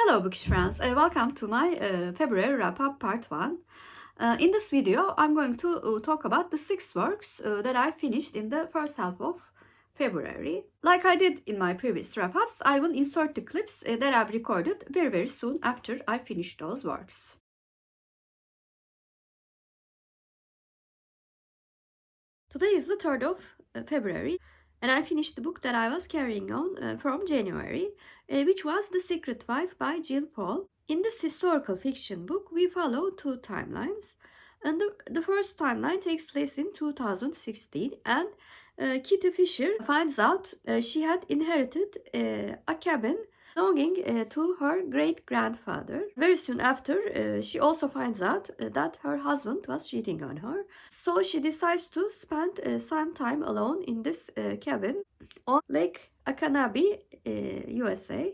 Hello Bookish friends, welcome to my February wrap-up part 1. In this video, I'm going to talk about the 6 works that I finished in the first half of February. Like I did in my previous wrap-ups, I will insert the clips that I've recorded very soon after I finish those works. Today is the 3rd of February. And I finished the book that I was carrying on from January, which was The Secret Wife by Gill. In this historical fiction book, we follow 2 timelines. And the first timeline takes place in 2016, and Kitty Fisher finds out she had inherited a cabin belonging to her great-grandfather. Very soon after, she also finds out that her husband was cheating on her. So she decides to spend some time alone in this cabin on Lake Akanabi, USA.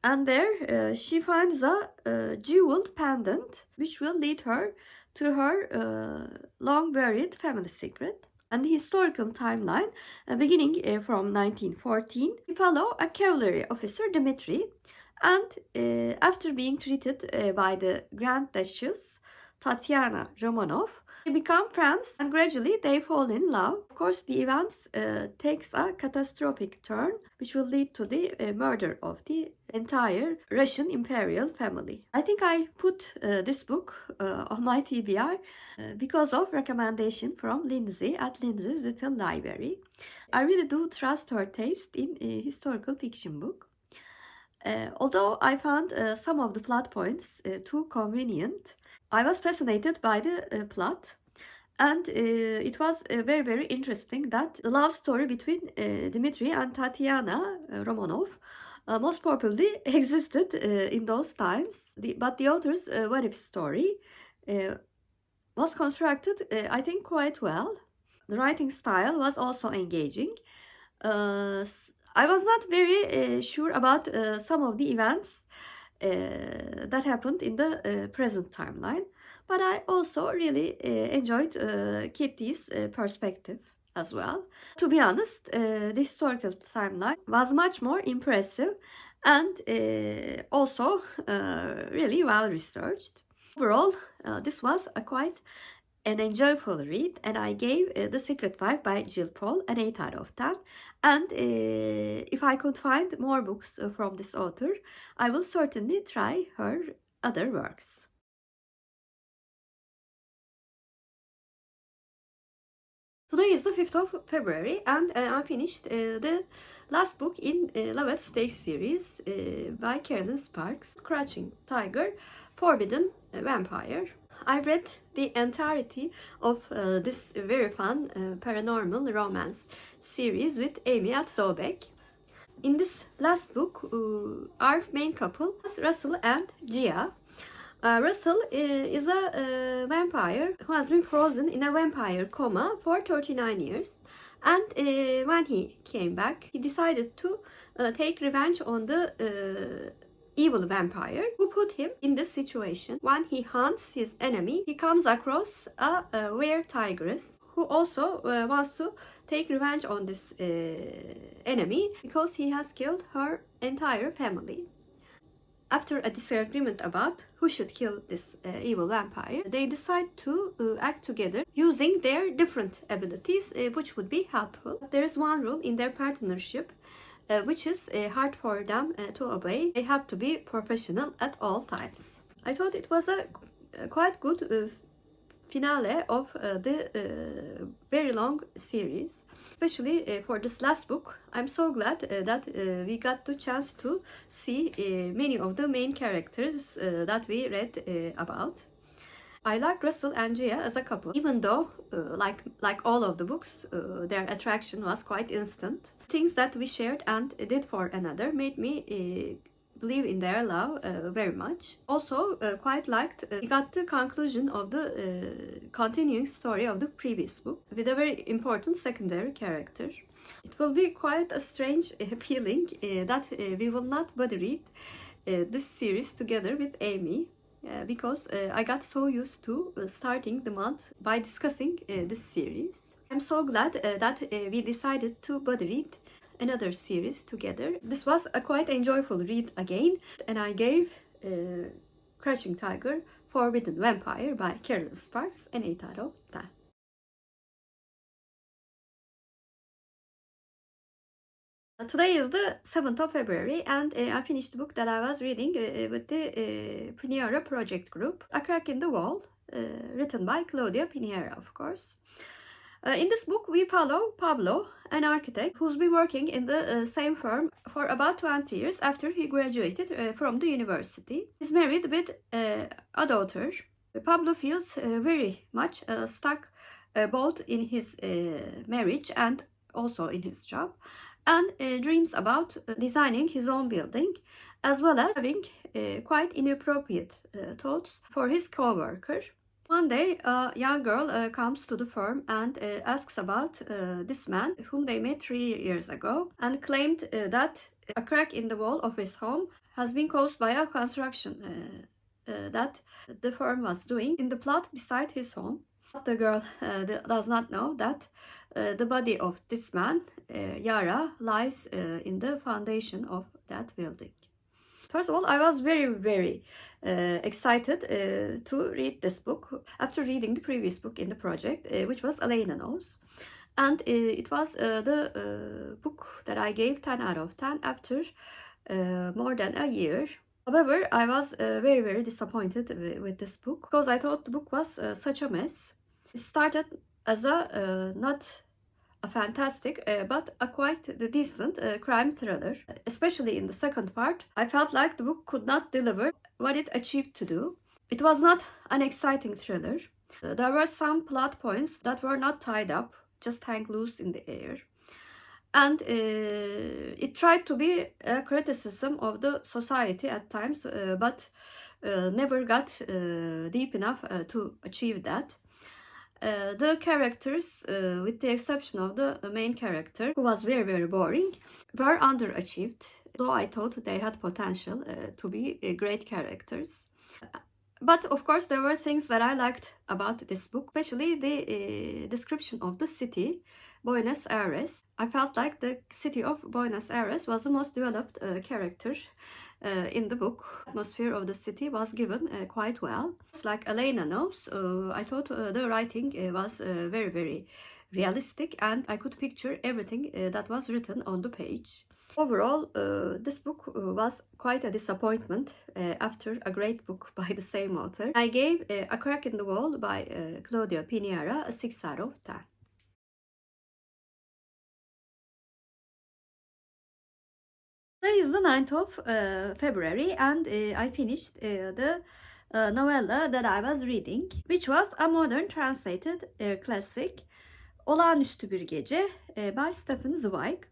And there she finds a jeweled pendant which will lead her to her long-buried family secret. And the historical timeline, beginning from 1914, we follow a cavalry officer, Dmitri, and after being treated by the Grand Duchess, Tatiana Romanov, they become friends and gradually they fall in love. Of course, the events takes a catastrophic turn, which will lead to the murder of the entire Russian imperial family. I think I put this book on my TBR because of recommendation from Lindsey at Lindsey's Little Library. I really do trust her taste in a historical fiction book. Although I found some of the plot points too convenient, I was fascinated by the plot, and it was very interesting that the love story between Dmitri and Tatiana Romanov most probably existed in those times. But the author's what-if story was constructed, I think, quite well. The writing style was also engaging. I was not very sure about some of the events that happened in the present timeline, but I also really enjoyed Kitty's perspective as well. To be honest, the historical timeline was much more impressive and also really well researched. Overall, this was quite an enjoyable read, and I gave The Secret Wife by Gill an 8 out of 10. And if I could find more books from this author, I will certainly try her other works. Today is the 5th of February, and I finished the last book in Love at Stake series by Kerrelyn Sparks, Crouching Tiger, Forbidden Vampire. I read the entirety of this very fun paranormal romance series with Amy at Zweig. In this last book, our main couple is Russell and Gia. Russell is a vampire who has been frozen in a vampire coma for 39 years. And when he came back, he decided to take revenge on the evil vampire who put him in this situation. When he hunts his enemy, he comes across a rare tigress who also wants to take revenge on this enemy because he has killed her entire family. After a disagreement about who should kill this evil vampire, they decide to act together using their different abilities, which would be helpful. There is one rule in their partnership which is hard for them to obey. They have to be professional at all times. I thought it was a quite good finale of the very long series. Especially for this last book, I'm so glad that we got the chance to see many of the main characters that we read about. I like Russell and Gia as a couple, even though, like all of the books, their attraction was quite instant. Things that we shared and did for another made me believe in their love very much. Also, quite liked we got the conclusion of the continuing story of the previous book with a very important secondary character. It will be quite a strange feeling that we will not bother read this series together with Amy. Because I got so used to starting the month by discussing this series. I'm so glad that we decided to body read another series together. This was a quite enjoyable read again, and I gave Crouching Tiger, Forbidden Vampire by Kerrelyn Sparks an 8 out of 10. Today is the 7th of February, and I finished the book that I was reading with the Pineiro project group, A Crack in the Wall, written by Claudia, Pineiro, of course. In this book, we follow Pablo, an architect who's been working in the same firm for about 20 years after he graduated from the university. He's married with a daughter. Pablo feels very much stuck both in his marriage and also in his job, and dreams about designing his own building, as well as having quite inappropriate thoughts for his co-worker. One day, a young girl comes to the firm and asks about this man whom they met 3 years ago, and claimed that a crack in the wall of his home has been caused by a construction that the firm was doing in the plot beside his home. But the girl does not know that the body of this man, Yara, lies in the foundation of that building. First of all, I was very excited to read this book after reading the previous book in the project, which was Elena Knows. And it was the book that I gave 10 out of 10 after more than a year. However, I was very disappointed with this book because I thought the book was such a mess. It started as a not a fantastic but a quite decent crime thriller. Especially in the second part, I felt like the book could not deliver what it achieved to do. It was not an exciting thriller. There were some plot points that were not tied up, just hang loose in the air. And it tried to be a criticism of the society at times, but never got deep enough to achieve that. The characters, with the exception of the main character, who was very boring, were underachieved, though I thought they had potential to be great characters. But of course, there were things that I liked about this book, especially the description of the city, Buenos Aires. I felt like the city of Buenos Aires was the most developed character in the book. The atmosphere of the city was given quite well. Just like Elena Knows, I thought the writing was very realistic, and I could picture everything that was written on the page. Overall, this book was quite a disappointment after a great book by the same author. I gave A Crack in the Wall by Claudia Pineiro a 6 out of 10. Today is the 9th of February, and I finished the novella that I was reading, which was a modern translated classic, Olağanüstü bir Gece by Stefan Zweig.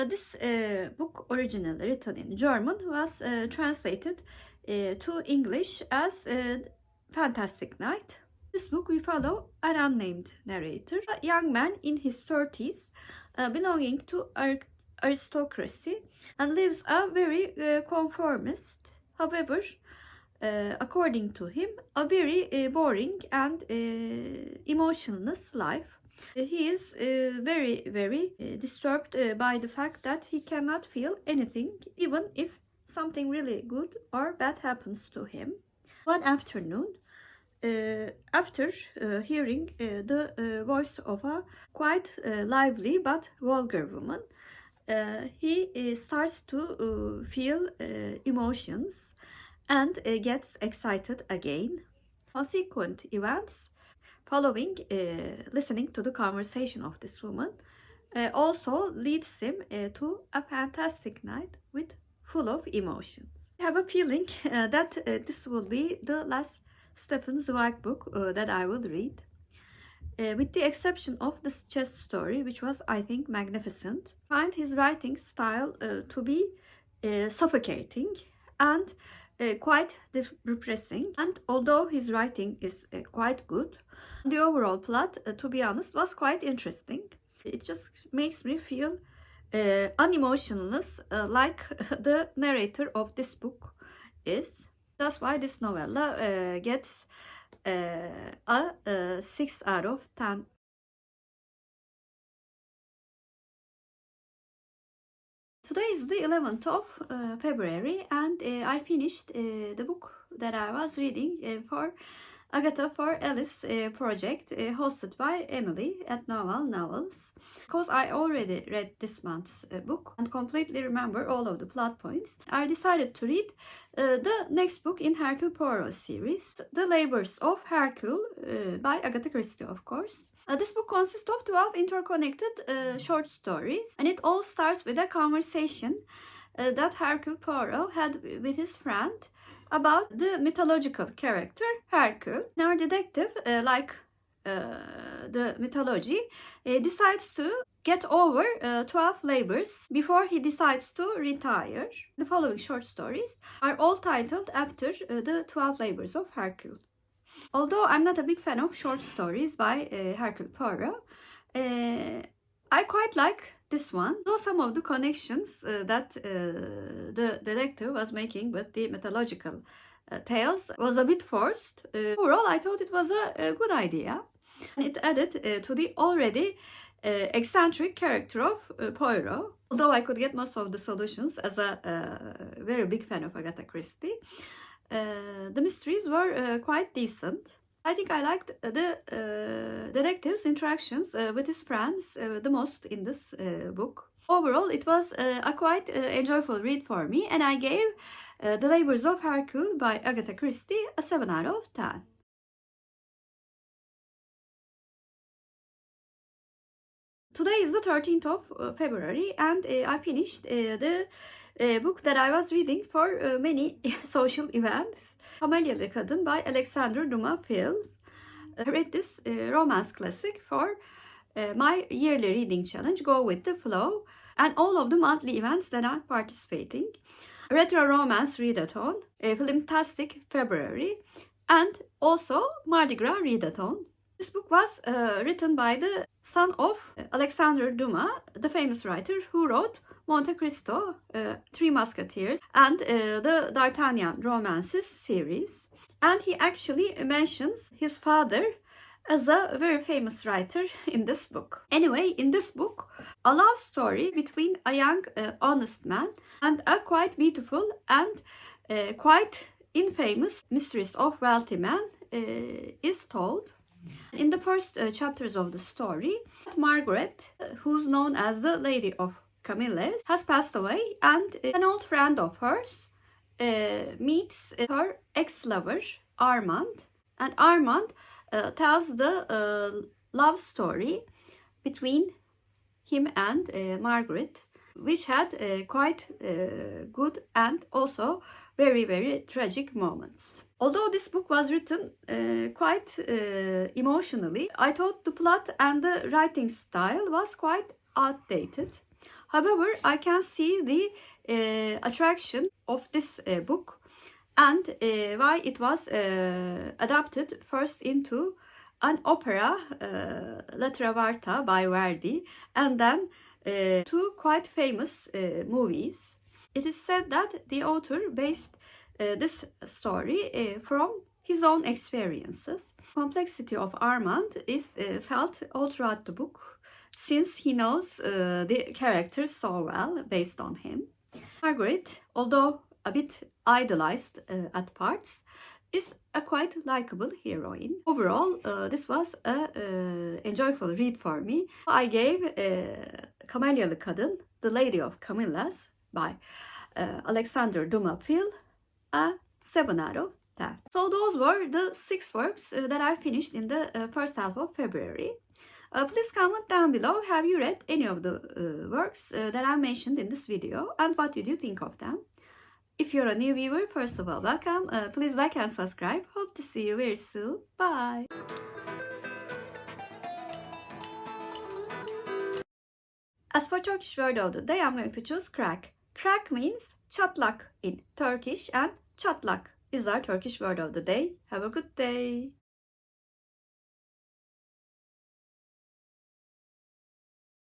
This book, originally written in German, was translated to English as Fantastic Night. This book we follow an unnamed narrator, a young man in his 30s, belonging to aristocracy, and lives a very conformist, however, according to him, a very boring and emotionless life. He is very disturbed by the fact that he cannot feel anything, even if something really good or bad happens to him. One afternoon, after hearing the voice of a quite lively but vulgar woman, he starts to feel emotions and gets excited again. Consequent events following listening to the conversation of this woman also leads him to a fantastic night with full of emotions. I have a feeling that this will be the last Stefan Zweig book that I will read. With the exception of the chess story, which was, I think, magnificent, I find his writing style to be suffocating and quite depressing. And although his writing is quite good, the overall plot, to be honest, was quite interesting. It just makes me feel unemotionless, like the narrator of this book is. That's why this novella gets a 6 out of 10 Today is the 11th of February, and I finished the book that I was reading for Agatha for Alice project hosted by Emily at Novel Novels. Because I already read this month's book and completely remember all of the plot points, I decided to read the next book in Hercule Poirot series, The Labours of Hercule by Agatha Christie, of course. This book consists of 12 interconnected short stories, and it all starts with a conversation that Hercule Poirot had with his friend about the mythological character Hercule. Our detective, like the mythology, decides to get over 12 labors before he decides to retire. The following short stories are all titled after the 12 labors of Hercule. Although I'm not a big fan of short stories by Hercule Poirot, I quite like this one, though some of the connections that the detective was making with the mythological tales was a bit forced. Overall, I thought it was a good idea. It added to the already eccentric character of Poirot. Although I could get most of the solutions as a very big fan of Agatha Christie, the mysteries were quite decent. I think I liked the detective's interactions with his friends the most in this book. Overall, it was a quite enjoyable read for me, and I gave The Labours of Hercule by Agatha Christie a 7 out of 10. Today is the 13th of February, and I finished the book that I was reading for many social events, Kamelyalı Kadın by Alexandre Dumas. I read this romance classic for my yearly reading challenge, Go With The Flow, and all of the monthly events that I'm participating. Retro Romance Readathon, Filmstastic February, and also Mardi Gras Readathon. This book was written by the son of Alexandre Dumas, the famous writer who wrote Monte Cristo, Three Musketeers, and the D'Artagnan romances series. And he actually mentions his father as a very famous writer in this book. Anyway, in this book, a love story between a young, honest man and a quite beautiful and quite infamous mistress of wealthy man is told. In the first chapters of the story, Margaret, who's known as the Lady of Camellias, has passed away, and an old friend of hers meets her ex-lover Armand, and Armand tells the love story between him and Margaret, which had quite good and also very, very tragic moments. Although this book was written quite emotionally, I thought the plot and the writing style was quite outdated. However, I can see the attraction of this book and why it was adapted first into an opera, La Traviata by Verdi, and then two quite famous movies. It is said that the author based this story from his own experiences. Complexity of Armand is felt all throughout the book, since he knows the characters so well based on him. Margaret, although a bit idolized at parts, is a quite likable heroine. Overall, this was a enjoyable read for me. I gave Kamelyalı Kadın, The Lady of Camellias by Alexandre Dumas a 7 out of 10. So those were the 6 works that I finished in the first half of February. Please comment down below, have you read any of the works that I mentioned in this video, and what did you think of them? If you're a new viewer, first of all, welcome. Please like and subscribe. Hope to see you very soon. Bye. As for Turkish word of the day, I'm going to choose crack. Crack means çatlak in Turkish, and çatlak is our Turkish word of the day. Have a good day.